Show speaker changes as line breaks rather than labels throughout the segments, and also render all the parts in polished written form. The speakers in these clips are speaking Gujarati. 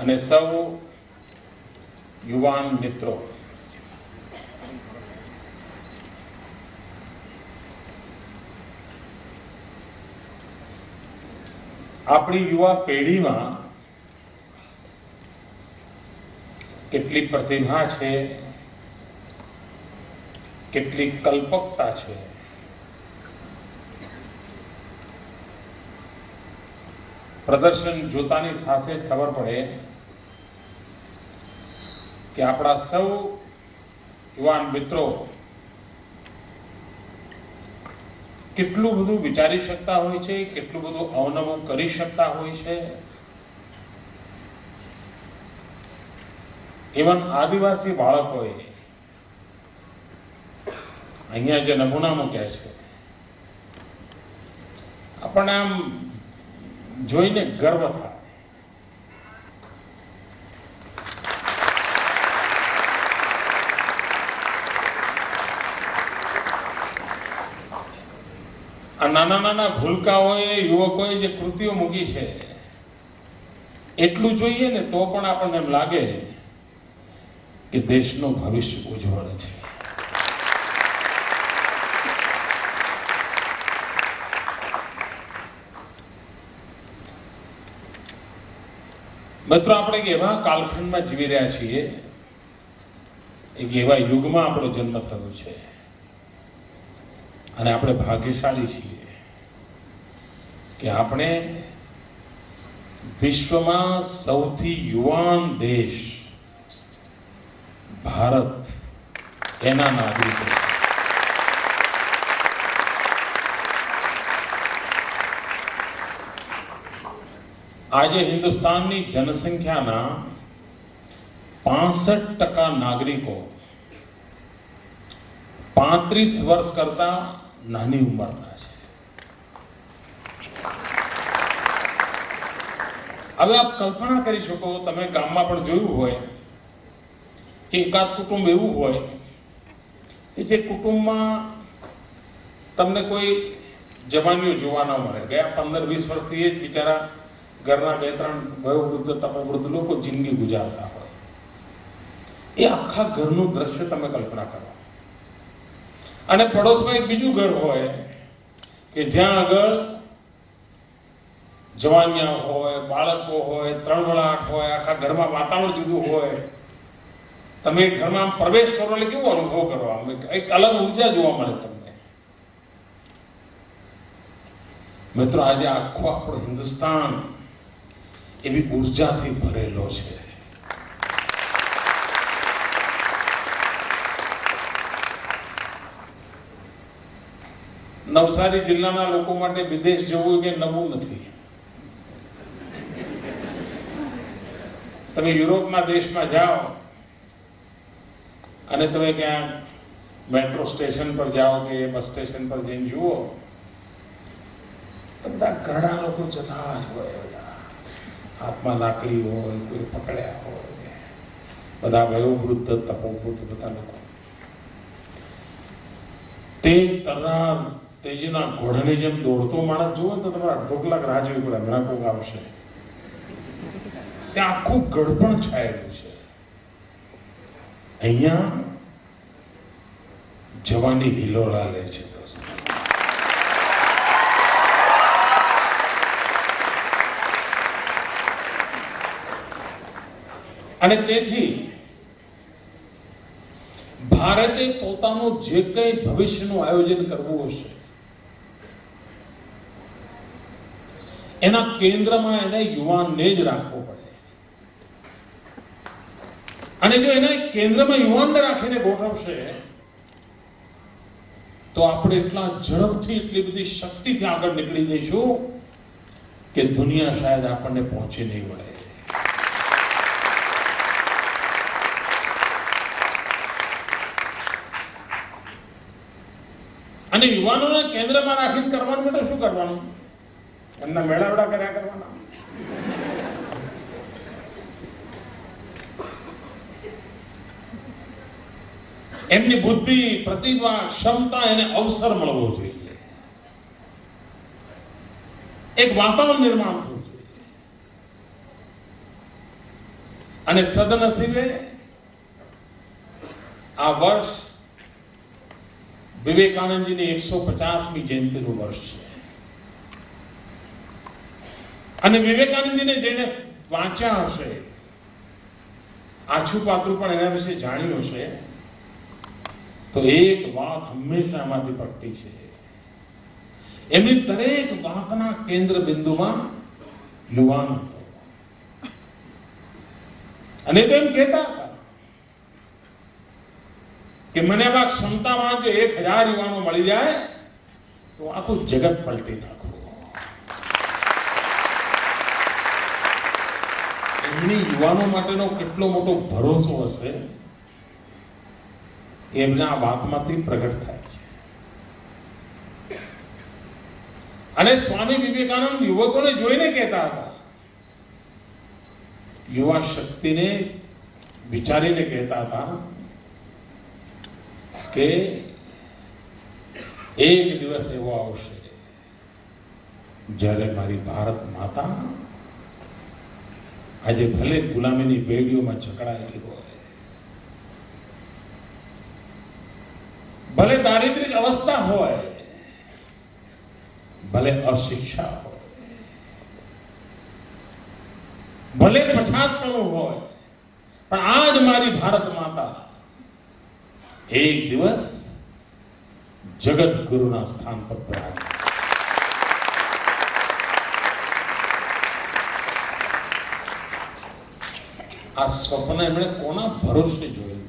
અને સૌ યુવાન મિત્રો, આપણી યુવા પેઢીમાં કેટલી પ્રતિભા છે, કેટલી કલ્પકતા છે, પ્રદર્શન જોતાની સાથે જ ખબર પડે કે આપણા સૌ યુવાન મિત્રો કેટલું બધું વિચારી શકતા હોય છે, કેટલું બધું અવનવું કરી શકતા હોય છે. ઇવન આદિવાસી બાળકોએ અહીંયા જે નમૂના મૂક્યા છે, આપણને આમ જોઈને ગર્વ થાય. આ નાના નાના ભૂલકાઓએ, યુવકોએ જે કૃતિઓ મૂકી છે, એટલું જોઈએ ને તો પણ આપણને એમ લાગે કે દેશનું ભવિષ્ય ઉજ્જવળ છે. મિત્રો, આપણે એક એવા કાલખંડમાં જીવી રહ્યા છીએ, એક એવા યુગમાં આપણો જન્મ થયો છે, અને આપણે ભાગ્યશાળી છીએ કે આપણે વિશ્વમાં સૌથી યુવાન દેશ ભારત એના નાગરિકો. આજે હિન્દુસ્તાનની જનસંખ્યાના 65% નાગરિકો 35 વર્ષ કરતા નાની ઉંમરના છે. હવે આપ કલ્પના કરી શકો, તમે ગામમાં પણ જોયું હોય કે એકાદ કુટુંબ એવું હોય કે જે કુટુંબમાં તમને કોઈ જવાનીઓ જોવા ન મળે. ગયા 15-20 વર્ષથી એ જ બિચારા ઘરના 2-3 વયોવૃદ્ધ તપવૃદ્ધ લોકો જિંદગી ગુજારતા હોય. એ આખા ઘરનું દ્રશ્ય તમે કલ્પના કરો. અને પડોશમાં એક બીજું ઘર હોય કે જ્યાં આગળ જવાનિયા હોય, બાળકો હોય, ત્રણવડાટ હોય, આખા ઘરમાં વાતાવરણ જુદું હોય. તમે ઘરમાં પ્રવેશ કરો એટલે કેવો અનુભવ કરવા, એક અલગ ઉર્જા જોવા મળે તમને. મિત્રો, આજે આખો આપણો હિન્દુસ્તાન એવી ઉર્જાથી ભરેલો છે. નવસારી જિલ્લાના લોકો માટે વિદેશ જવું કે નવું નથી. તમે યુરોપના દેશમાં જાઓ અને તમે ક્યાં મેટ્રો સ્ટેશન પર જાઓ કે બસ સ્ટેશન પર જઈને જુઓ, બધા ઘરડા લોકો જતા જ હોય. બધા હાથમાં લાકડી હોય, કોઈ પકડ્યા હોય, બધા વયોવૃદ્ધ તપોવૃદ્ધ બધા લોકો તેજ તરાર તેજના ઘોડાની જેમ દોડતો માણસ જુઓ તો તમારે અડધો કલાક રાહ જોવી પડે, હમણાં કોક આવશે. ત્યાં આખું ગળપણ છાયેલું છે. અહીંયા જવાની હિલોળા લે છે દોસ્તો. અને તેથી ભારતે પોતાનું જે કંઈ ભવિષ્યનું આયોજન કરવું હશે, એના કેન્દ્રમાં એને યુવાનને જ રાખવો પડે. અને જો એને કેન્દ્રમાં યુવાનને રાખીને ગોઠવશે તો આપણે એટલા ઝડપથી, એટલી બધી શક્તિથી આગળ નીકળી જઈશું કે દુનિયા શાયદ આપણને પહોંચી નહીં વળે. અને યુવાનોને કેન્દ્રમાં રાખીને કરવાનું માટે શું કરવાનું? એમના મેળાવડા કર્યા કરવાના. એમની બુદ્ધિ, પ્રતિભા, ક્ષમતા, એને અવસર મળવો જોઈએ. એક વાતાવરણ નિર્માણ થવું જોઈએ. અને સદનસીબે આ વર્ષ વિવેકાનંદજીની 150મી જયંતિનું વર્ષ છે. અને વિવેકાનંદજીને જેને વાંચ્યા હશે, આછું પાત્રું પણ એના વિશે જાણ્યું હશે, તો એક વાત હંમેશા આમાંથી પ્રગટી છે. એમની દરેક વાતના કેન્દ્ર બિંદુમાં યુવાન હતો. અને તો એમ કહેતા હતા કે મને આવા ક્ષમતાવાન જો 1000 યુવાનો મળી જાય તો આખું જગત પલટી નાખું. એમની યુવાનો માટેનો કેટલો મોટો ભરોસો હશે એમના આ વાતમાંથી પ્રગટ થાય છે. અને સ્વામી વિવેકાનંદ યુવકોને જોઈને કહેતા હતા, યુવા શક્તિને વિચારીને કહેતા હતા કે એક દિવસ એવો આવશે જ્યારે મારી ભારત માતા આજે ભલે ગુલામીની બેડીઓમાં જકડાયેલી હોય, ભલે દારિદ્રિક અવસ્થા હોય, ભલે અશિક્ષા હોય, ભલે પછાતપણું હોય, પણ આજ મારી ભારત માતા એક દિવસ જગત ગુરુના સ્થાન પર બિરાજે. આ સ્વપ્ન એમણે કોના ભરોસે જોયું?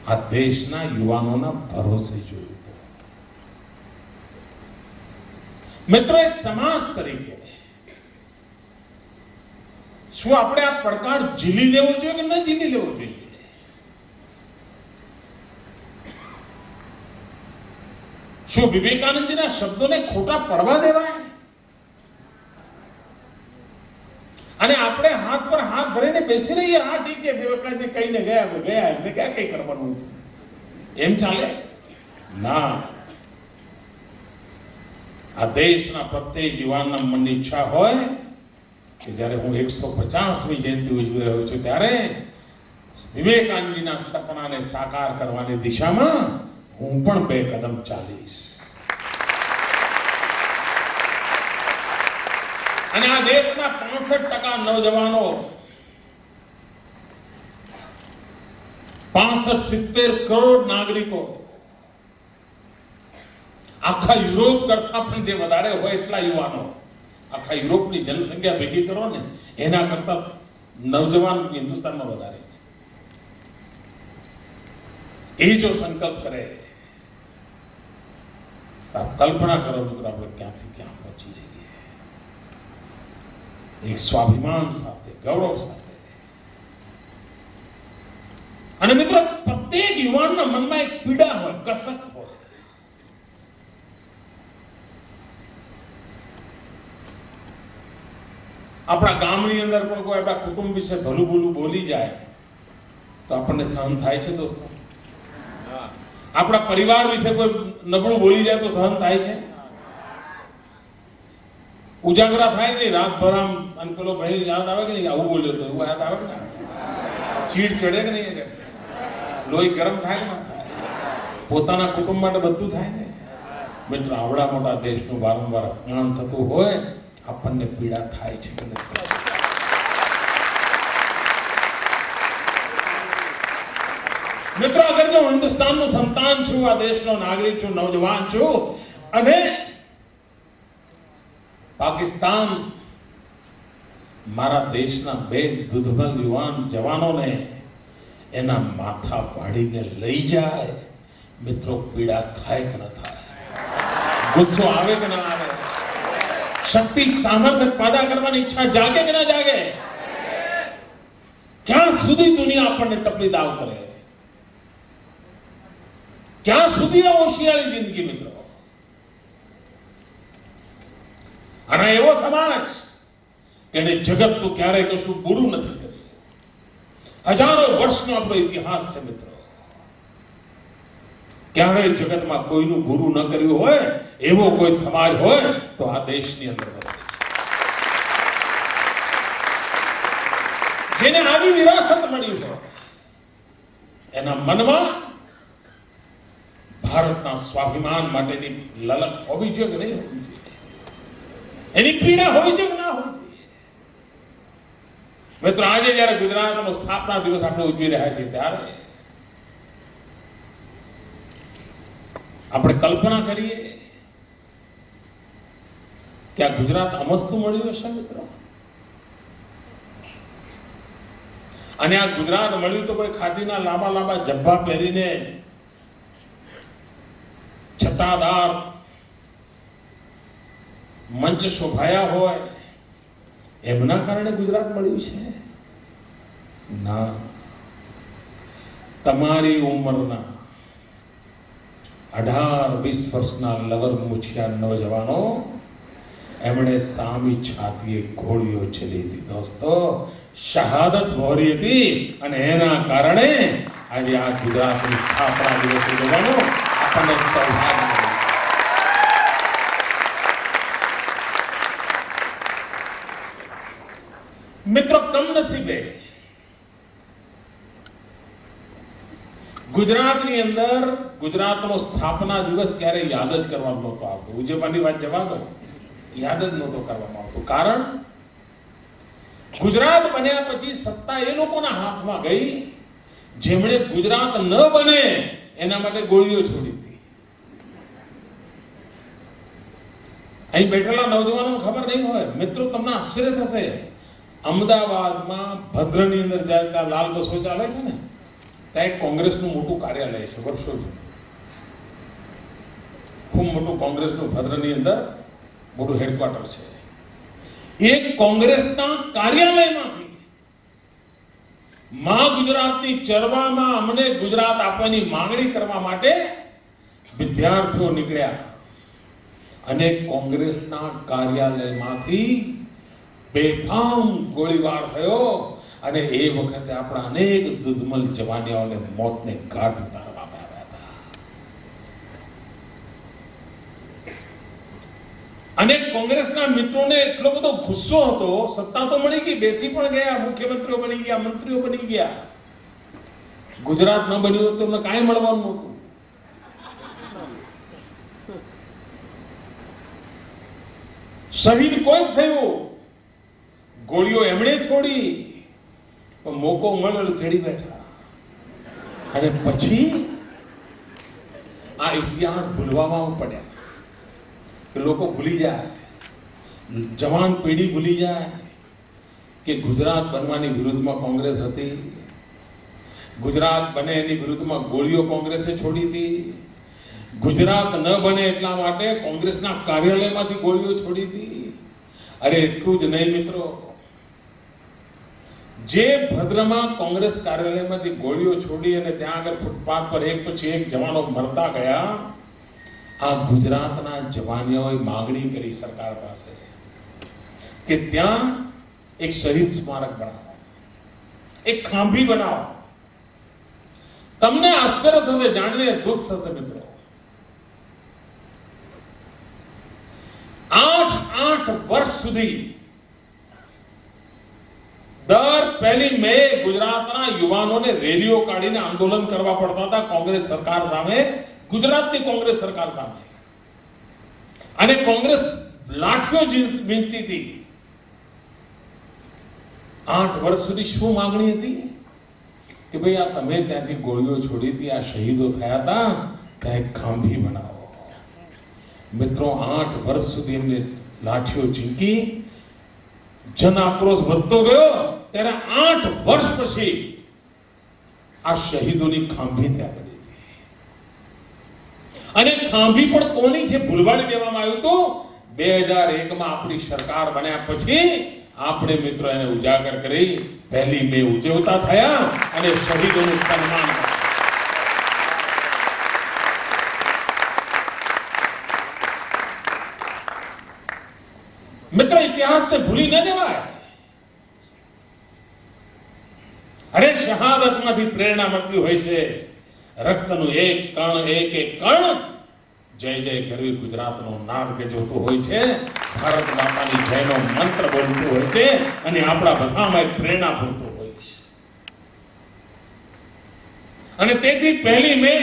આ દેશના યુવાનોના ભરોસે જોયું. મિત્રો, એક સમાજ તરીકે શું આપણે આ પડકાર ઝીલી લેવો જોઈએ કે ન ઝીલી લેવો જોઈએ? શું વિવેકાનંદજીના શબ્દોને ખોટા પડવા દેવાય અને આપણે હાથ પર હાથ ધરીને બેસી રહીએ? હા, ઠીક છે, વિવેકાનંદજી કહીને ગયા એમને ક્યાં કઈ કરવાનું, એમ ચાલે ના. આ દેશના પ્રત્યેક યુવાનના મનની ઈચ્છા હોય કે જ્યારે હું 150મી જયંતિ ઉજવી રહ્યો છું ત્યારે વિવેકાનંદજીના સપનાને સાકાર કરવાની દિશામાં હું પણ 2 કદમ ચાલીશ. અને આ દેશના 65% નૌજવાનો 65-70 કરોડ નાગરિકો આખા યુરોપ કરતા પણ જે વધારે હોય એટલા યુવાનો, આખા યુરોપની જનસંખ્યા ભેગી કરો ને એના કરતા નવજવાન હિન્દુસ્તાનમાં વધારે છે. એ જો સંકલ્પ કરે તો કલ્પના કરો મિત્રો, આપણે ક્યાંથી ક્યાં પહોંચી શકીએ. એક સ્વાભિમાન સાથે, ગૌરવ સાથે. અને મિત્રો, પ્રત્યેક યુવાનના મનમાં એક પીડા હોય, કસક હોય. આપણા ગામની અંદર પણ કોઈ આપણા કુટુંબ વિશે ભલું ભૂલું બોલી જાય તો આપણને સહન થાય છે દોસ્તો? આપણા પરિવાર વિશે કોઈ નબળું બોલી જાય તો સહન થાય છે? ઉજાગરા થાય નહીં રાતભર આમ, અને પેલો ભાઈ યાદ આવે કે નહીં આવું બોલ્યો તો એવું યાદ આવે કે ચીડ ચડે કે નહીં? લોહી ગરમ થાય કે ના થાય? પોતાના કુટુંબ માટે બધું થાય ને. મિત્રો, આવડા મોટા દેશનું વારંવાર અપમાન થતું હોય આપણને પીડા થાય છે. મિત્રો, અગર જો હિન્દુસ્તાનનું સંતાન છું, આ દેશનો નાગરિક છું, નવજવાન છું, અને પાકિસ્તાન મારા દેશના 2 દુધમલ યુવાન જવાનોને એના માથા પાડીને લઈ જાય, મિત્રો પીડા થાય કે ન થાય? ગુસ્સો આવે કે ના આવે? શક્તિ સામર્થ્ય પેદા કરવાની ઈચ્છા જાગે કે ના જાગે? ક્યાં સુધી દુનિયા આપણને ટપલી દાવ કરે? ક્યાં સુધી આ હોશિયારી જિંદગી મિત્રો? અને એવો સમાજ કે જગત તો ક્યારેય કશું બુરું નથી કર્યું. હજારો વર્ષનો આપણો ઇતિહાસ છે મિત્રો. ક્યારેય જગતમાં કોઈનું બુરું ન કર્યું હોય એવો કોઈ સમાજ હોય તો આ દેશની અંદર વસે છે. જેને આવી વિરાસત મળી હોય એના મનમાં ભારતના સ્વાભિમાન માટેની લલક હોવી જોઈએ કે નહીં હોવી જોઈએ, એની પીડા હોવી જોઈએ કે ના હોવી જોઈએ. મિત્રો, આજે જયારે ગુજરાતનો સ્થાપના દિવસ આપણે ઉજવી રહ્યા છીએ ત્યારે આપણે કલ્પના કરીએ કે આ ગુજરાત અમસ્તું મળ્યું હશે મિત્રો. અને આ ગુજરાત મળ્યું તો કોઈ ખાદીના લાંબા લાંબા જબ્બા પહેરીને છટાદાર મંચ શોભાયા હોય એમના કારણે ગુજરાત મળ્યું છે? ના, તમારી ઉંમરના 18-20 વર્ષના લવર મુછિયા નવજવાનો એમણે સામી છાતીએ ઘોડીઓ ચલી હતી દોસ્તો, શહાદત વહોરી હતી. અને એના કારણે આજે આ ગુજરાતની સ્થાપના દિવસ ઉજવવાનો આપણને સૌભાગ્ય મળ્યું. મિત્રો, કમનસીબે ગુજરાતની અંદર ગુજરાતનો સ્થાપના દિવસ ક્યારે યાદ જ કરવામાં નહોતો આવતો. ઉજવવાની વાત જવા દો, યાદ જ નહોતો કરવામાં આવતો. કારણ ગુજરાત બન્યા પછી સત્તા એ લોકોના હાથમાં ગઈ જેમણે ગુજરાત ન બને એના માટે ગોળીઓ છોડી હતી. અહીં બેઠેલા નવજવાનો ખબર નહીં હોય મિત્રો, તમને આશ્ચર્ય થશે, અમદાવાદમાં ભદ્રની અંદર જાય ત્યાં લાલ બસો ચાલે છે ને, ત્યાં એક કોંગ્રેસનું મોટું કાર્યાલય છે વર્ષો જૂનું, ખૂબ મોટું કોંગ્રેસનું ભદ્રની અંદર મોટું હેડક્વાર્ટર છે. એક કોંગ્રેસના કાર્યાલયમાંથી મા ગુજરાતની ચળવળમાં અમને ગુજરાત આપવાની માંગણી કરવા માટે વિદ્યાર્થીઓ નીકળ્યા અને કોંગ્રેસના કાર્યાલયમાંથી બેફામ ગોળીબાર થયો અને એ વખતે આપણા અનેક દુધમલ જવાનીઓને મોતને ઘાટ ઉતારવામાં આવ્યા હતા. અને કોંગ્રેસના મિત્રોને એટલો બધો ગુસ્સો હતો, સત્તા તો મળી ગઈ, બેસી પણ ગયા, મુખ્યમંત્રીઓ બની ગયા, મંત્રીઓ બની ગયા, ગુજરાત ન બન્યું તો એમને કાંઈ મળવાનું નહોતું. શહીદ કોઈ જ થયું, ગોળીઓ એમણે છોડી, પણ મોકો મળ્યો ચડી બેઠા. અને પછી આ ઇતિહાસ ભૂલવામાં પડ્યા કે લોકો ભૂલી જાય, જવાન પેઢી ભૂલી જાય કે ગુજરાત બનવાની વિરુદ્ધમાં કોંગ્રેસ હતી, ગુજરાત બને એની વિરુદ્ધમાં ગોળીઓ કોંગ્રેસે છોડી હતી, ગુજરાત ન બને એટલા માટે કોંગ્રેસના કાર્યાલયમાંથી ગોળીઓ છોડી હતી. અરે એટલું જ નહીં મિત્રો, જે ભદ્રમાં કોંગ્રેસ કાર્યાલયમાંથી ગોળીઓ છોડી અને ત્યાં આગળ ફૂટપાથ પર એક પછી એક જવાનો મરતા ગયા, આ ગુજરાતના જવાનોએ માંગણી કરી સરકાર પાસે કે ત્યાં એક શહીદ સ્મારક બનાવો, એક ખાંભી બનાવો. તમને આશ્ચર્ય થશે, જાણીને દુઃખ થશે મિત્રો, 8 વર્ષ સુધી દર 1 મે ગુજરાતના યુવાનોને રેલીઓ કાઢીને આંદોલન કરવા પડતા હતા કોંગ્રેસ સરકાર સામે, ગુજરાતની કોંગ્રેસ સરકાર સામે. અને કોંગ્રેસ લાઠીઓ વીંચતી હતી. 8 વર્ષ સુધી શું માંગણી હતી કે ભાઈ આ તમે ત્યાંથી ગોળીઓ છોડી હતી, આ શહીદો થયા હતા, ત્યાં એક ખાંભી બનાવો. મિત્રો, 8 વર્ષ સુધી એમને લાઠીઓ ઝીંકી, જન આક્રોશ વધતો ગયો, ત્યારે 8 વર્ષ પછી આ શહીદોની ખાંભી ત્યાં બની હતી. અને ખાંભી પણ કોની છે ભૂલવાડી દેવામાં આવ્યું હતું. 2001માં આપણી સરકાર બન્યા પછી આપણે મિત્રો એને ઉજાગર કરી 1 મે ઉજવતા થયા અને શહીદોનું સન્માન. મિત્ર, ઇતિહાસને ભૂલી ન જવાય. અરે શહાદતમાંથી પ્રેરણા મળતી હોય છે. રક્તનું એક કણ જય જય ગરવી ગુજરાતનો નાદ ગજવતો હોય છે, ભારત માતાની જયનો મંત્ર બોલતો હોય છે અને આપણા બધામાં એક પ્રેરણા ભરતો હોય છે. અને તેથી 1 મે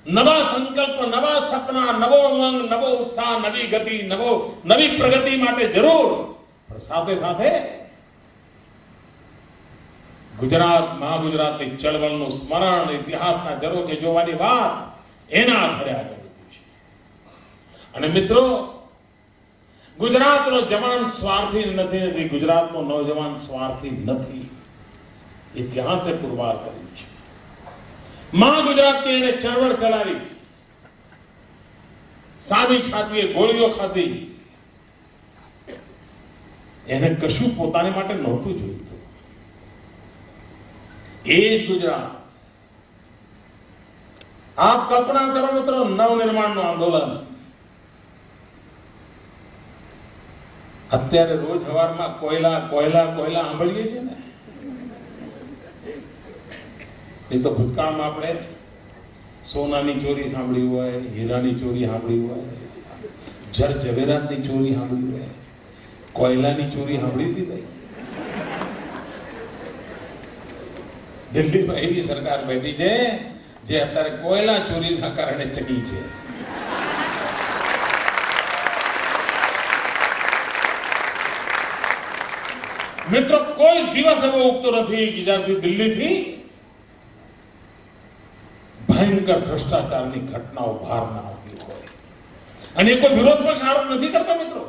નવા સંકલ્પ, નવા સપના, નવો ઉમંગ, નવો ઉત્સાહ, નવી ગતિ, નવી પ્રગતિ માટે જરૂર, પણ સાથે સાથે ગુજરાત મહાગુજરાતની ચળવળનું સ્મરણ, ઇતિહાસના ઝરોખે જોવાની વાત એના આધારે આગળ વધ્યું છે. અને મિત્રો, ગુજરાતનો જવાન સ્વાર્થી નથી, ગુજરાતનો નવજવાન સ્વાર્થી નથી. ઇતિહાસે પુરવાર કર્યું છે. મહાગુજરાતની એને ચળવળ ચલાવી, સામી છાતીએ ગોળીઓ ખાધી, એને કશું પોતાને માટે નહોતું જોઈતું. એ જ ગુજરાત. આપ કલ્પના કરો મિત્રો, નવનિર્માણનું આંદોલન અત્યારે રોજ સવારમાં કોયલા કોયલા કોયલા સાંભળીએ છીએ ને. એ તો ભૂતકાળમાં આપણે સોનાની ચોરી સાંભળી હોય, હીરાની ચોરી સાંભળી હોય, જર ઝવેરાતની ચોરી સાંભળી હોય, કોયલાની ચોરી સાંભળી હતી ભાઈ. દિલ્હીમાં એવી સરકાર બેઠી છે જે અત્યારે કોયલા ચોરીના કારણે ચકી છે. મિત્રો, કોઈ દિવસ એવો ઉગતો નથી કે જ્યારથી દિલ્હીથી ભયંકર ભ્રષ્ટાચારની ઘટનાઓ બહાર ના આવતી હોય. અને કોઈ વિરોધ પક્ષ આરોપ નથી કરતા મિત્રો.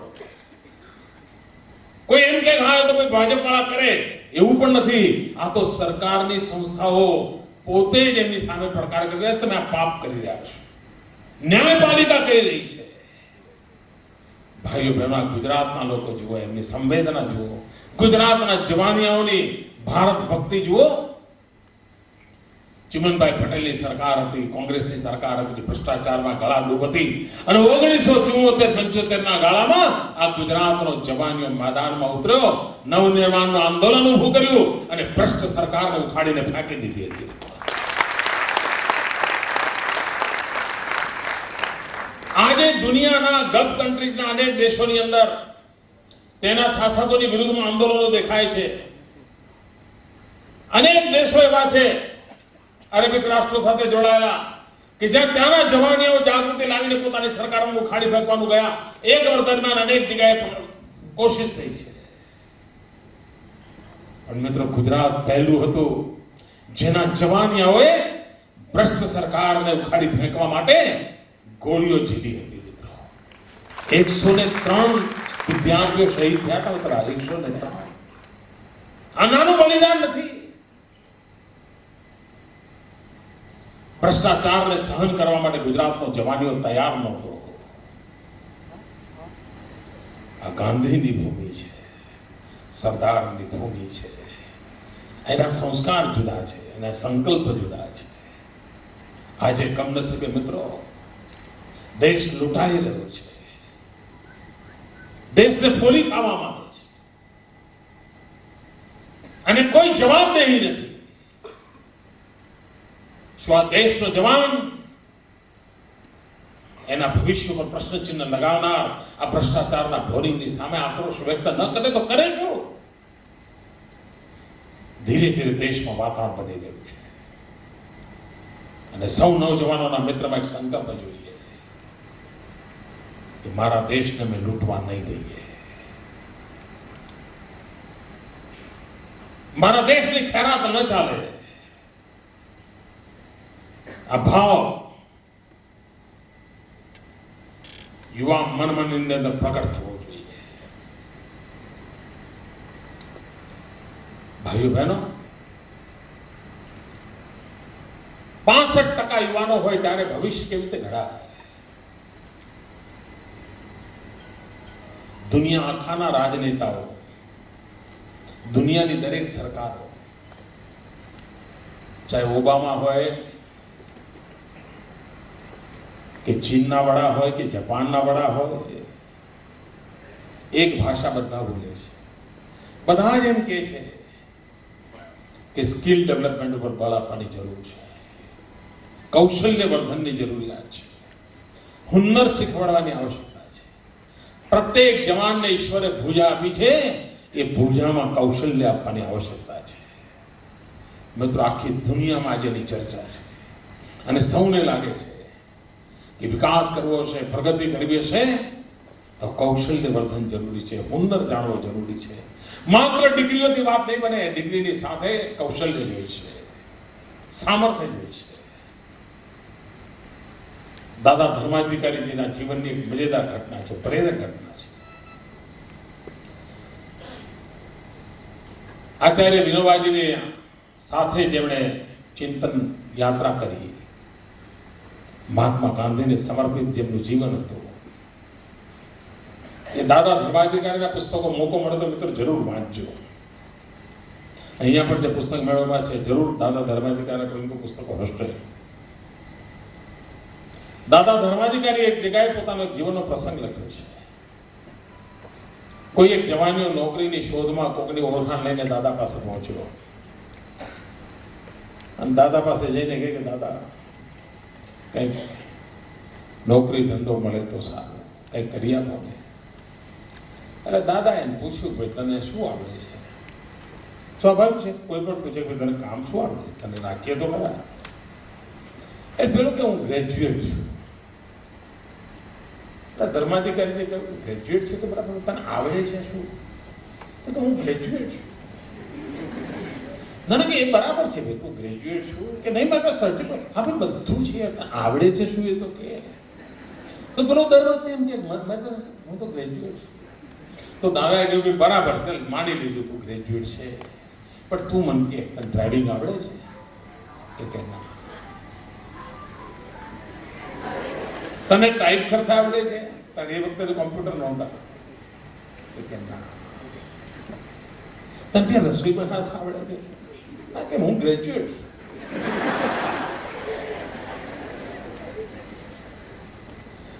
કોઈ એમ કે હા તો કોઈ ભાજપ વાળા કરે એવું પણ નથી. આ તો સરકારની સંસ્થાઓ પોતે જ એમની સામે પ્રકાર કરી રહ્યા, તમે આ પાપ કરી રહ્યા છો. ન્યાયપાલિકા કહી રહી છે. ભાઈઓ બહેનો, ગુજરાતના લોકો જુઓ, એમની સંવેદના જુઓ, ગુજરાતના જવાનિયાઓની ભારત ભક્તિ જુઓ. ચિમનભાઈ પટેલની સરકાર હતી, કોંગ્રેસની સરકાર હતી, ભ્રષ્ટાચારમાં ગળા ડૂબ હતી, અને 1974-75 ના ગાળામાં આ ગુજરાતનો જવાનીઓ મેદાનમાં ઉતર્યો, નવનિર્માણનું આંદોલન ઊભું કર્યું અને ભ્રષ્ટ સરકારને ઉખાડીને ફેંકી દીધી હતી. આજે દુનિયાના ગલ્ફ કન્ટ્રીઝના અનેક દેશોની અંદર તેના શાસકોની વિરુદ્ધમાં આંદોલનો દેખાય છે. અનેક દેશો એવા છે અરેબિક રાષ્ટ્રો સાથે જોડાયેલા કે જ્યાં ત્યાંના જવાનીઓ જાગૃતિ લાવીને પોતાની સરકારોને ઉખાડી ફેંકવાનું ગયા. એક વર્ષ દરમિયાન અનેક જગ્યાએ કોશિશ થઈ છે. પણ મિત્રો, ગુજરાત પહેલું હતું જેના જવાનીઓએ ભ્રષ્ટ સરકારને ઉખાડી ફેંકવા માટે ગોળીઓ ઝીલી હતી. મિત્રો, 103 વિદ્યાર્થીઓ શહીદ થયા હતા. 103. આ નાનું બલિદાન નથી. ભ્રષ્ટાચારને સહન કરવા માટે ગુજરાતનો જવાનીઓ તૈયાર નહોતો. આ ગાંધીની ભૂમિ છે, સરદારની ભૂમિ છે. એના સંસ્કાર જુદા છે, એના સંકલ્પ જુદા છે. આજે કમનસીબે મિત્રો, દેશ લૂંટાઈ રહ્યો છે, દેશને ફોલી ખાવામાં આવે છે, અને કોઈ જવાબદેહી નથી. શું આ દેશનો જવાન એના ભવિષ્ય પર પ્રશ્નચિહ્ન લગાવનાર આ ભ્રષ્ટાચારના ઢોરીની સામે આક્રોશ વ્યક્ત ન કરે તો કરે શું? ધીરે ધીરે દેશમાં વાતાવરણ બની રહ્યું છે. અને સૌ નવજવાનોના મિત્રમાં એક સંકલ્પ જોઈએ કે મારા દેશને મેં લૂંટવા નહીં દઈએ. મારા દેશની ખૈરાત ન ચાલે. આ ભાવ યુવા મનની અંદર પ્રગટ થવો જોઈએ. ભાઈઓ બહેનો, 65% યુવાનો હોય ત્યારે ભવિષ્ય કેવી રીતે ઘડાય? દુનિયા આખાના રાજનેતાઓ, દુનિયાની દરેક સરકારો, ચાહે ઓબામા હોય કે ચીનના વડા હોય કે જાપાનના વડા હોય, એક ભાષા બધા બોલે છે. બધા જ એમ કહે છે કે સ્કિલ ડેવલપમેન્ટ ઉપર બળ આપવાની જરૂર છે, કૌશલ્ય વર્ધનની જરૂરિયાત છે, હુન્નર શીખવાડવાની આવશ્યકતા છે. પ્રત્યેક જવાનને ઈશ્વરે ભૂજા આપી છે, એ ભૂજામાં કૌશલ્ય આપવાની આવશ્યકતા છે. મિત્રો આખી દુનિયામાં આજે એની ચર્ચા છે અને સૌને લાગે છે કે વિકાસ કરવો છે, પ્રગતિ કરવી છે તો કૌશલ્ય વર્ધન જરૂરી છે, હુનર જાણવો જરૂરી છે. માત્ર ડિગ્રીઓથી વાત નહીં બને, ડિગ્રીની સાથે કૌશલ્ય જોઈએ છે, સામર્થ્ય જોઈએ છે. દાદા ધર્માધિકારીજીના જીવનની એક મજેદાર ઘટના છે, પ્રેરક ઘટના છે. આચાર્ય વિનોબાજીને સાથે જેમણે ચિંતન યાત્રા કરી, મહાત્મા ગાંધીને સમર્પિત જેમનું જીવન હતું, એ દાદા ધર્માધિકારીના પુસ્તકો મોકો મળે તો મિત્રો જરૂર વાંચજો. અહીંયા પણ જે પુસ્તક મેળવવા છે જરૂર દાદા ધર્માધિકારીના કોઈનું પુસ્તકો હશે. દાદા ધર્માધિકારી એક જગ્યાએ પોતાનો જીવનનો પ્રસંગ લખ્યો છે. કોઈ એક જવાનીઓ નોકરીની શોધમાં કોકની ઓળખાણ લઈને દાદા પાસે પહોંચ્યો અને દાદા પાસે જઈને કહે કે દાદા કંઈક નોકરી ધંધો મળે તો સારું, કંઈક કરી આપો ને. અરે દાદા એને પૂછ્યું ભાઈ તને શું આવડે છે? સ્વાભાવિક છે, કોઈ પણ પૂછે કે તને કામ શું આવડે, તને રાખીએ તો ખરા. એ પેલો કે હું ગ્રેજ્યુએટ છું. ધર્માધિકારીને કહ્યું ગ્રેજ્યુએટ છે તો બરાબર, તને આવડે છે શું? તો હું ગ્રેજ્યુએટ છું. ના કે એ બરાબર છે ભાઈ, તું ગ્રેજ્યુએટ છું કે નહીં, મારે સર્ટિફિકેટ હા ભાઈ બધું છે, આવડે છે શું એ તો કે. તો પેલો દર વખતે એમ કે હું તો ગ્રેજ્યુએટ છું. તો દાદાએ કહ્યું કે બરાબર, ચાલ માની લીધું તું ગ્રેજ્યુએટ છે, પણ તું મને કે ડ્રાઇવિંગ આવડે છે? તો કે ના. તને ટાઈપ કરતા આવડે છે? તારે એ વખતે તો કોમ્પ્યુટર નહોતા. તો કે ના. તને ત્યાં રસોઈ બનાવતા આવડે છે? ના કે હું ગ્રેજ્યુએટ.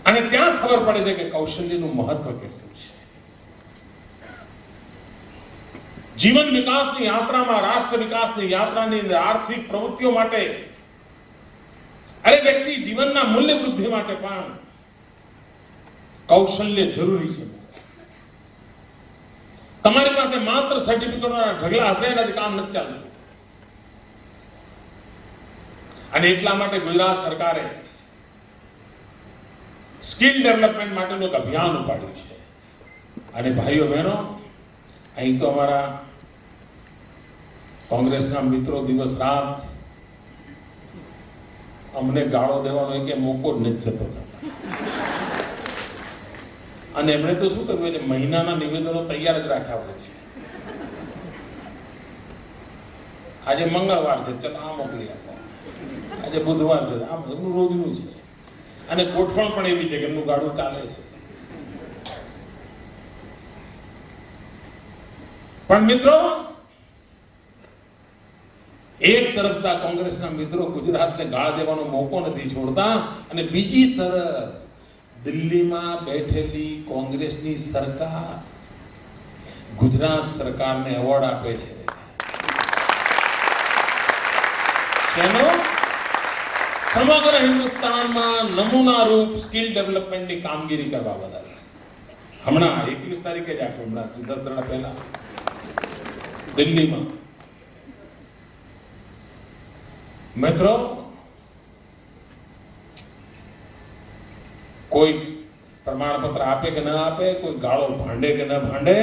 અને ત્યાં ખબર પડે છે કે કૌશલ્યનું મહત્વ કેટલું છે. જીવન વિકાસની યાત્રામાં, રાષ્ટ્ર વિકાસની યાત્રાની અંદર આર્થિક પ્રવૃત્તિઓ માટે, અરે વ્યક્તિ જીવનના મૂલ્ય વૃદ્ધિ માટે પણ કૌશલ્ય જરૂરી છે. તમારી પાસે માત્ર સર્ટિફિકેટના ઢગલા હશે એનાથી કામ નથી ચાલતું. અને એટલા માટે ગુજરાત સરકારે સ્કિલ ડેવલપમેન્ટ માટેનું એક અભિયાન ઉપાડ્યું છે. અને ભાઈઓ બહેનો, અહીં તો અમારા કોંગ્રેસના મિત્રો દિવસ રાત અમને ગાળો દેવાનો એક મોકો જ નથી જતો. અને એમણે તો શું કર્યું છે, મહિનાના નિવેદનો તૈયાર જ રાખ્યા હોય છે. આજે મંગળવાર છે, ચાલો આ મોકલી આપો. આજે બુધવાર છે, આ બધું રોજનું છે. અને ગોઠવણ પણ એવી છે કે એમનું ગાડું ચાલે છે. પણ મિત્રો, એક તરફ કોંગ્રેસના મિત્રો ગુજરાતને ગાળ દેવાનો મોકો નથી છોડતા, અને બીજી તરફ દિલ્હીમાં બેઠેલી કોંગ્રેસની સરકાર ગુજરાત સરકારને એવોર્ડ આપે છે. તેનો સમગ્ર હિન્દુસ્તાનમાં નમૂનારૂપ સ્કિલ ડેવલપમેન્ટની કામગીરી કરવા બદલ. હમણાં 21 તારીખે જ આપ્યું, હમણાં 10 દાડા પહેલા દિલ્હીમાં. મિત્રો, કોઈ પ્રમાણપત્ર આપે કે ન આપે, કોઈ ગાળો ભાંડે કે ન ભાંડે,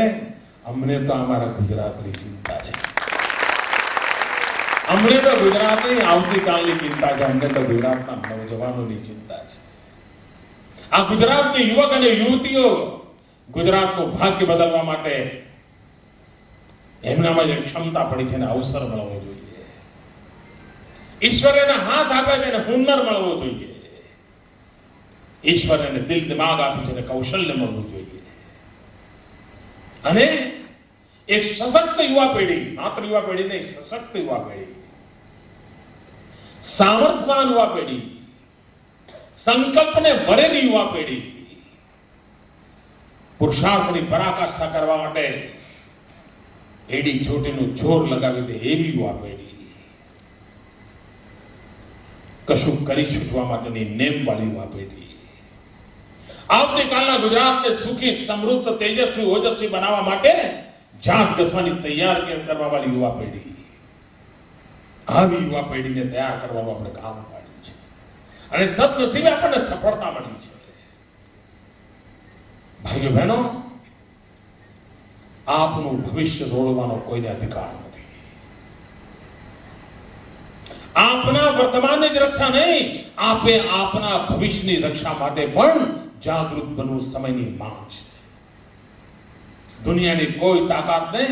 અમને તો અમારા ગુજરાતની ચિંતા છે. અમને તો ગુજરાતની આવતીકાલની ચિંતા છે. અમને તો ગુજરાતના નવજવાનોની ચિંતા છે. આ ગુજરાતની યુવક અને યુવતીઓ ગુજરાતનું ભાગ્ય બદલવા માટે એમનામાં જે ક્ષમતા પડી છે એને અવસર મળવો જોઈએ. ઈશ્વરે એને હાથ આપ્યા છે એને હુનર મળવો જોઈએ. ઈશ્વર એને દિલ દિમાગ આપ્યું છે એને કૌશલ્ય મળવું જોઈએ. અને એક સશક્ત યુવા પેઢી, માત્ર યુવા પેઢી નહીં, સશક્ત યુવા પેઢી, સામર્થ્યવાન યુવા પેઢી, સંકલ્પને ભરેલી યુવા પેઢી પુરુષાર્થની પરાકાષ્ઠા કરવા માટે એડી ચોટીનું જોર લગાવી દે એવી યુવા પેઢી, કશું કરી છૂટવા માટેની નેમ વાળી યુવા પેઢી, આવતીકાલના ગુજરાતને સુખી, સમૃદ્ધ, તેજસ્વી, ઓજસ્વી બનાવવા માટે જાત ઘસવાની તૈયાર કરવા વાળી યુવા પેઢી. આવી યુવા પેઢીને તૈયાર કરવાનું આપણે કામ પાડ્યું છે અને સદનસીબે આપણને સફળતા મળી છે. ભાઈઓ બહેનો, આપનું ભવિષ્ય રોળવાનો કોઈને અધિકાર નથી. આપના વર્તમાનની જ રક્ષા નહીં, આપે આપના ભવિષ્યની રક્ષા માટે પણ જાગૃત બનવું સમયની માંગ છે. દુનિયાની કોઈ તાકાતને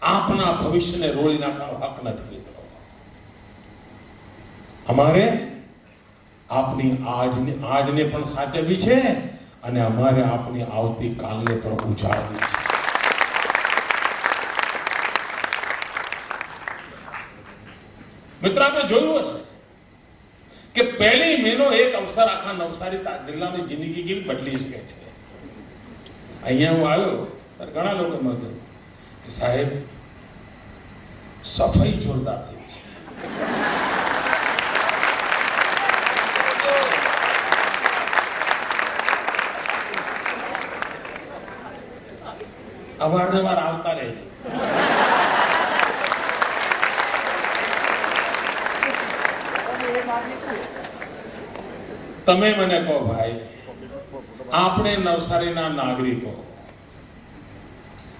આપના ભવિષ્યને રોળી નાખવાનો હક નથી લીધો. અમારે આપની આજને પણ સાચવવી છે અને અમારે આપની આવતી કાલને પણ ઉજાળવી છે. મિત્રો, આપણે જોયું હશે કે 1 મેનો એક અવસર આખા નવસારી જિલ્લાની જિંદગી કેવી બદલી શકે છે. અહીંયા હું આવ્યો ત્યારે ઘણા લોકો મને કે સાહેબ સફાઈ જોરદાર થઈ છે. અવારનવાર આવતા રહે. તમે મને કહો ભાઈ, આપણે નવસારીના નાગરિકો,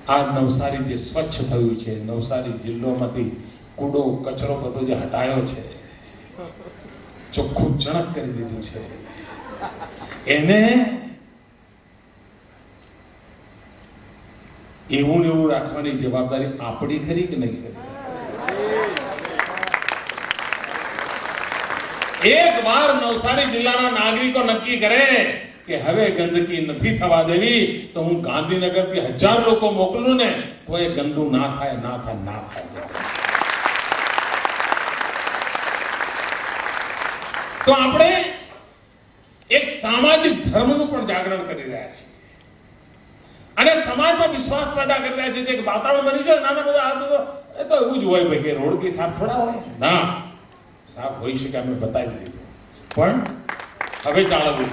આ નવસારી જે સ્વચ્છ થયું છે, નવસારી જિલ્લામાંથી કૂડો કચરો બધો જે હટાયો છે, ચોખ્ખું જણક કરી દીધું છે, એને એવું ને એવું રાખવાની જવાબદારી આપણી ખરી કે નહીં ખરી? એક વાર નવસારી જિલ્લાના નાગરિકો નક્કી કરે કે હવે ગંદકી નથી થવા દેવી, તો હું ગાંધીનગરથી 1000 લોકો મોકલું ને તો એ ગંદુ ના થાય. તો આપણે એક સામાજિક ધર્મનું પણ જાગરણ કરી રહ્યા છીએ અને સમાજમાં વિશ્વાસ પેદા કરી રહ્યા છીએ. એક વાતાવરણ બની જાય નાના બધા આ એ તો એવું જ હોય ભાઈ કે રોડ કે સાફ થોડા હોય ના, સાફ હોઈ શકે, અમે બતાવી દીધું, પણ હવે જાળવવું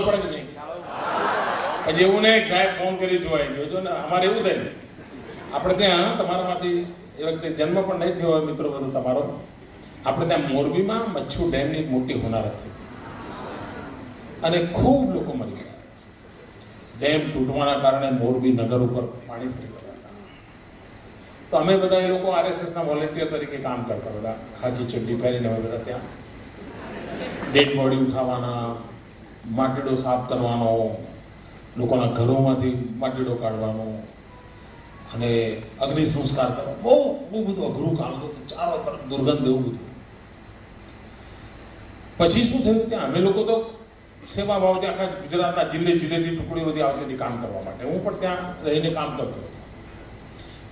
પડે કે નહીં? પછી એવું નહીં સાહેબ ફોન કરી જોજો ને. અમારે એવું થાય આપણે ત્યાં તમારામાંથી એ વખતે જન્મ પણ નહીં થયો હોય મિત્રો બધું તમારો, આપણે ત્યાં મોરબીમાં મચ્છુ ડેમની મોટી હોનારત થઈ અને ખૂબ લોકો મરી ગયા. ડેમ તૂટવાના કારણે મોરબી નગર ઉપર પાણી ફરી ગયા હતા. તો અમે બધા એ લોકો RSSના વોલેન્ટિયર તરીકે કામ કરતા, બધા ખાકી ચડ્ડી પહેરીને અમે બધા ત્યાં ડેડ બોડી ઉઠાવવાના, માટીડો સાફ કરવાનો, લોકોના ઘરોમાંથી માટીડો કાઢવાનો અને અગ્નિ સંસ્કાર કરવાનો. બહુ બધું અઘરું કામ હતું, ચારો તરફ દુર્ગંધ એવું બધું. પછી શું થયું, ત્યાં અમે લોકો તો સેવા ભાવથી આખા ગુજરાતના જિલ્લેથી ટુકડીઓ બધી આવતી હતી કામ કરવા માટે. હું પણ ત્યાં રહીને કામ કરતો.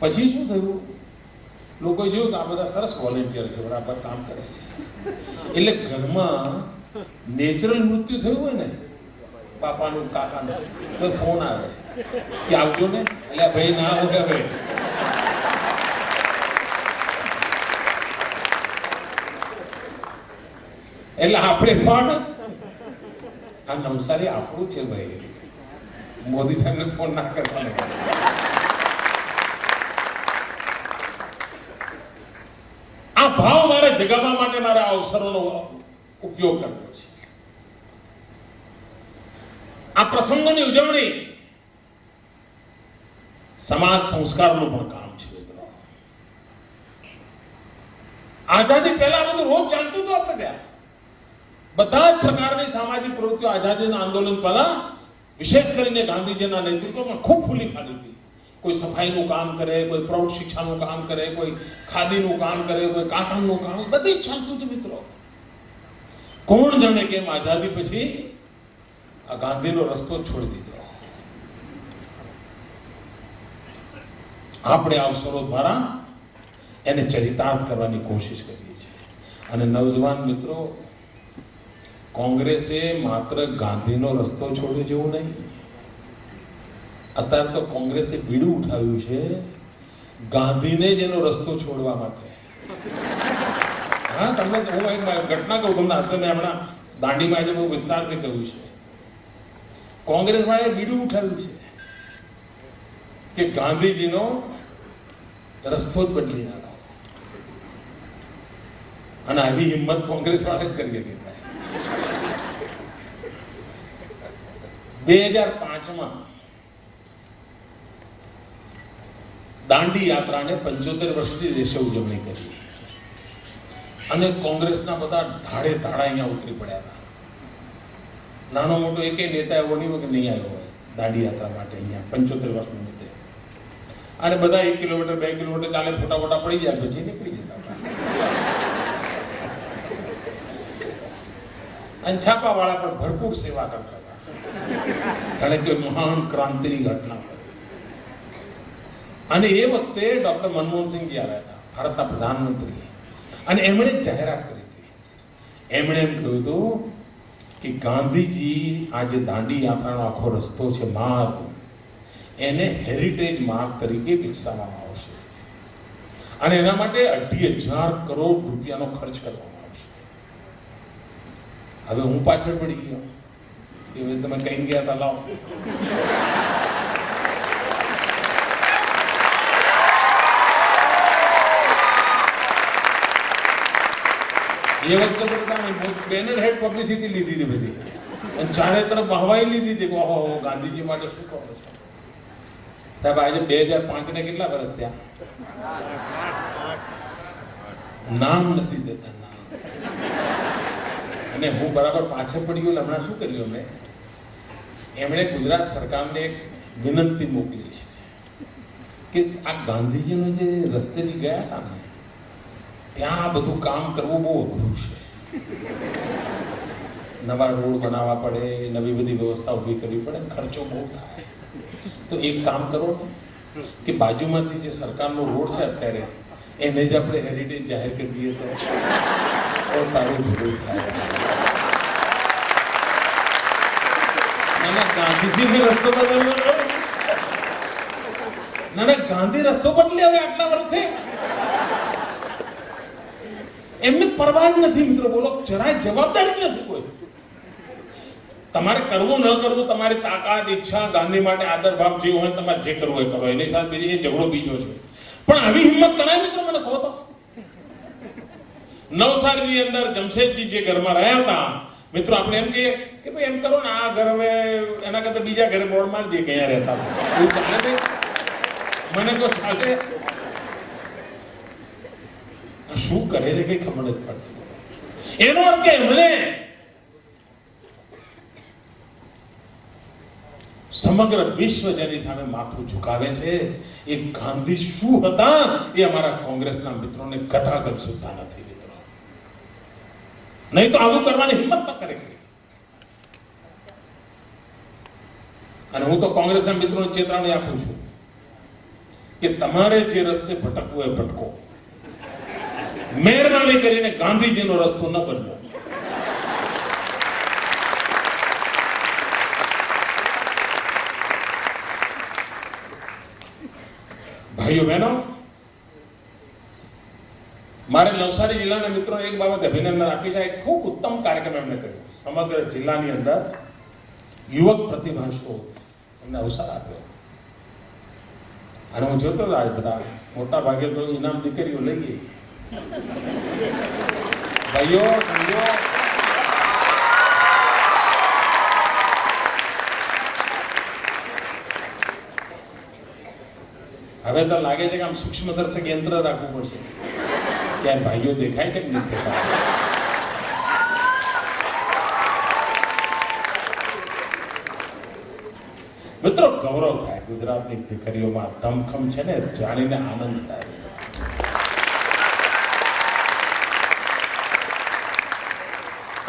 પછી શું થયું, લોકોએ જોયું કે આ બધા સરસ વોલેન્ટિયર છે, બરાબર કામ કરે છે, એટલે ઘરમાં નેચરલ મૃત્યુ થયું હોય ને બાપાનું કાકાનું, તો ફોન આવે કે આવજો ને. એટલે ભાઈ ના હોય હવે એટલે આપણે પણ આ નવસારી આપણું છે ભાઈ, મોદી સાહેબને ફોન ના કરતા. આ ભાવ મારે જગાવવા માટે મારા અવસરોનો ઉપયોગ કરવો છે. આ પ્રસંગોની ઉજવણી સમાજ સંસ્કારનું પણ કામ છે. આઝાદી પહેલા બધું રોજ ચાલતું હતું આપણે ત્યાં. બધા જ પ્રકારની સામાજિક પ્રવૃત્તિઓ આઝાદીના આંદોલન પહેલા વિશેષ કરીને ગાંધીજીના નેતૃત્વમાં ખૂબ ફૂલી ફાલી હતી. કોઈ સફાઈનું કામ કરે, કોઈ પ્રૌઢ શિક્ષાનું કામ કરે, કોઈ ખાદીનું કામ કરે, કોઈ કાંકણનું કામ, બધી જ ચાલતું હતું મિત્રો. કોણ જાણે કેમ આઝાદી પછી આ ગાંધીનો રસ્તો છોડી દીધો. આપણે અવસરો દ્વારા એને ચરિતાર્થ કરવાની કોશિશ કરીએ છીએ. અને નવજવાન મિત્રો, કોંગ્રેસે માત્ર ગાંધીનો રસ્તો છોડ્યો જેવું નહીં, અત્યારે તો કોંગ્રેસે બીડું ઉઠાવ્યું છે ગાંધીને જ એનો રસ્તો છોડવા માટે. હા, તમને હું એક ઘટના કહું તમને. હસને હમણાં દાંડીમાં આજે બહુ વિસ્તારથી કહ્યું છે, કોંગ્રેસ વાળાએ બીડું ઉઠાવ્યું છે કે ગાંધીજીનો રસ્તો જ બદલી નાખો. અને આવી હિંમત કોંગ્રેસ વાળા જ કરી હતી. 2005માં દાંડી યાત્રાને 75 વર્ષની દેશે ઉજવણી કરી અને કોંગ્રેસના બધા ધાડે ધાડા અહીંયા ઉતરી પડ્યા હતા. નાનો મોટો એકે નેતા એવો નહીં હોય કે નહીં આવ્યો હોય દાંડી યાત્રા માટે અહીંયા 75 વર્ષ નિમિત્તે. અને બધા 1 કિલોમીટર 2 કિલોમીટર ચાલે, ફોટા પડી જાય પછી નીકળી જતા હતા. અને છાપા વાળા પણ ભરપૂર સેવા કરતા હતા, કારણ કે મહાન ક્રાંતિની ઘટના. અને એ વખતે ડોક્ટર મનમોહનસિંહજી આવ્યા હતા, ભારતના પ્રધાનમંત્રી, અને એમણે જાહેરાત કરી હતી. એમણે એમ કહ્યું હતું કે ગાંધીજી આ જે દાંડી યાત્રાનો આખો રસ્તો છે, માર્ગ, એને હેરિટેજ માર્ગ તરીકે વિકસાવવામાં આવશે અને એના માટે 2,500 કરોડ રૂપિયાનો ખર્ચ કરવામાં આવશે. હવે હું પાછળ પડી ગયો કે તમે કઈ ગયા હતા, લાવો. એ વખતે બેનર હેડ પબ્લિસિટી લીધી હતી બધી, અને ચારે તરફ વાહવાઈ લીધી હતી. ઓહો, ગાંધીજી માટે શું કહો છો સાહેબ? આજે 2005 ને કેટલા વર્ષ થયા? નામ નથી દેતા, નામ. અને હું બરાબર પાછળ પડી ગયો. હમણાં શું કર્યું એમણે ગુજરાત સરકારને એક વિનંતી મોકલી છે કે આ ગાંધીજીનો જે રસ્તેથી ગયા હતા ને, ત્યાં આ બધું કામ કરવું બહુ અઘરું છે. નવા રોડ બનાવવા પડે, નવી બધી વ્યવસ્થા ઊભી કરવી પડે, ખર્ચો બહુ થાય. તો એક કામ કરો કે બાજુમાંથી જે સરકારનો રોડ છે અત્યારે, એને જ આપણે હેરિટેજ જાહેર કરી દઈએ તો તારું ભૂલ થાય. ગાંધીજીને રસ્તો બદલવો, ના ગાંધી રસ્તો બદલે હવે આટલા વર્ષે. એમને પરવાહ જ નથી મિત્રો, બોલો, જરાય જવાબદારી નથી કોઈ. તમારે કરવું ન કરવું તમારી તાકાત, ઈચ્છા, ગાંધી માટે આદર ભાવ જે હોય તમારે જે કરવું એ કરો, એની સાથે એ ઝઘડો બીજો છે. પણ આવી હિંમત કરાય મિત્રો? મને કહો તો. નવસારીની અંદર જમશેદજી જે ઘરમાં રહ્યા હતા મિત્રો, આપણે એમ કહીએ કે ભાઈ એમ કરો ને, આ ઘર હવે એના કરતા બીજા ઘરે બોર્ડ મારી દે કે અહીંયા રહેતા. એવું ચાલે? મને તો ચાલે. શું કરે છે કઈ ખબર નથી પડતી. એનો અર્થ કે એમણે સમગ્ર વિશ્વ જેની સામે માથું ઝુકાવે છે, એ ગાંધી શું હતા એ અમારા કોંગ્રેસના મિત્રોને ગતાગત સુદ્ધા નથી મિત્રો. નહીં તો આવું કરવાની હિંમત ન કરે. અને હું તો કોંગ્રેસના મિત્રોને ચેતવણી આપું છું કે તમારે જે રસ્તે ભટકવું એ ભટકો, મહેરબાની કરીને ગાંધીજીનો રસ્તો ન બદલો. ભાઈઓ બહેનો, મારે નવસારી જિલ્લાના મિત્રો એક બાબત અભિનંદન આપી છે. એક ખૂબ ઉત્તમ કાર્યક્રમ એમણે કર્યો સમગ્ર જિલ્લાની અંદર, યુવક પ્રતિભા શોધ એમને અવસર આપ્યો. અને હું જોતો આજ બધા મોટા ભાગે તો ઇનામ દીકરીઓ લઈ ગઈ. ભાઈઓ સમજો, હવે તો લાગે છે કે આમ સૂક્ષ્મદર્શક યંત્ર રાખવું પડશે, ક્યાં ભાઈઓ દેખાય છે કે નથી દેખાતા. મિત્રો, ગૌરવ થાય ગુજરાતની દીકરીઓમાં ધમખમ છે ને, જાણીને આનંદ થાય.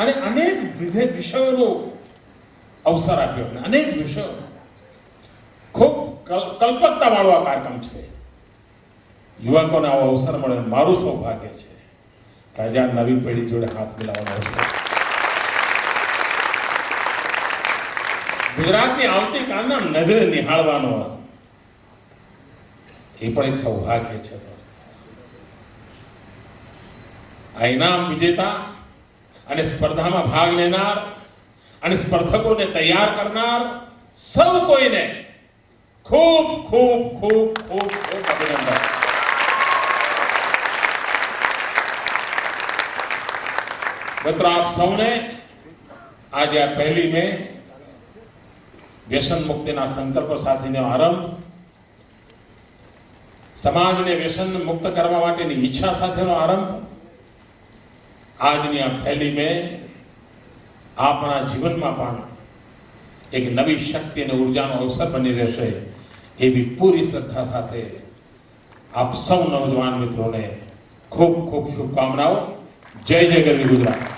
અને અનેક વિષયોનો અવસર આપ્યો, અનેક વિષયો. ખૂબ કલ્પકતા વાળો આ કાર્યક્રમ છે. યુવકોને આવો અવસર મળે, મારું સૌભાગ્ય છે કે આજે આ નવી પેઢી જોડે હાથ મિલાવવાનો અવસર. ગુજરાતની આવતીકાલના નજરે નિહાળવાનો એ પણ એક સૌભાગ્ય છે. આ ઇનામ વિજેતા અને સ્પર્ધામાં ભાગ લેનાર અને સ્પર્ધકોને તૈયાર કરનાર સૌ કોઈને ખૂબ ખૂબ ખૂબ ખૂબ ખૂબ અભિનંદન. મિત્રો, આપ સૌને આજે આ 1 મે વ્યસન મુક્તિના સંકલ્પ સાથેનો આરંભ, સમાજને વ્યસન મુક્ત કરવા માટેની ઈચ્છા સાથેનો આરંભ, આજની આ 1 મે આપણા જીવનમાં પણ એક નવી શક્તિ અને ઉર્જાનો અવસર બની રહેશે એવી પૂરી શ્રદ્ધા સાથે આપ સૌ નવજવાન મિત્રોને ખૂબ ખૂબ શુભકામનાઓ. જય જય ગરવી ગુજરાત.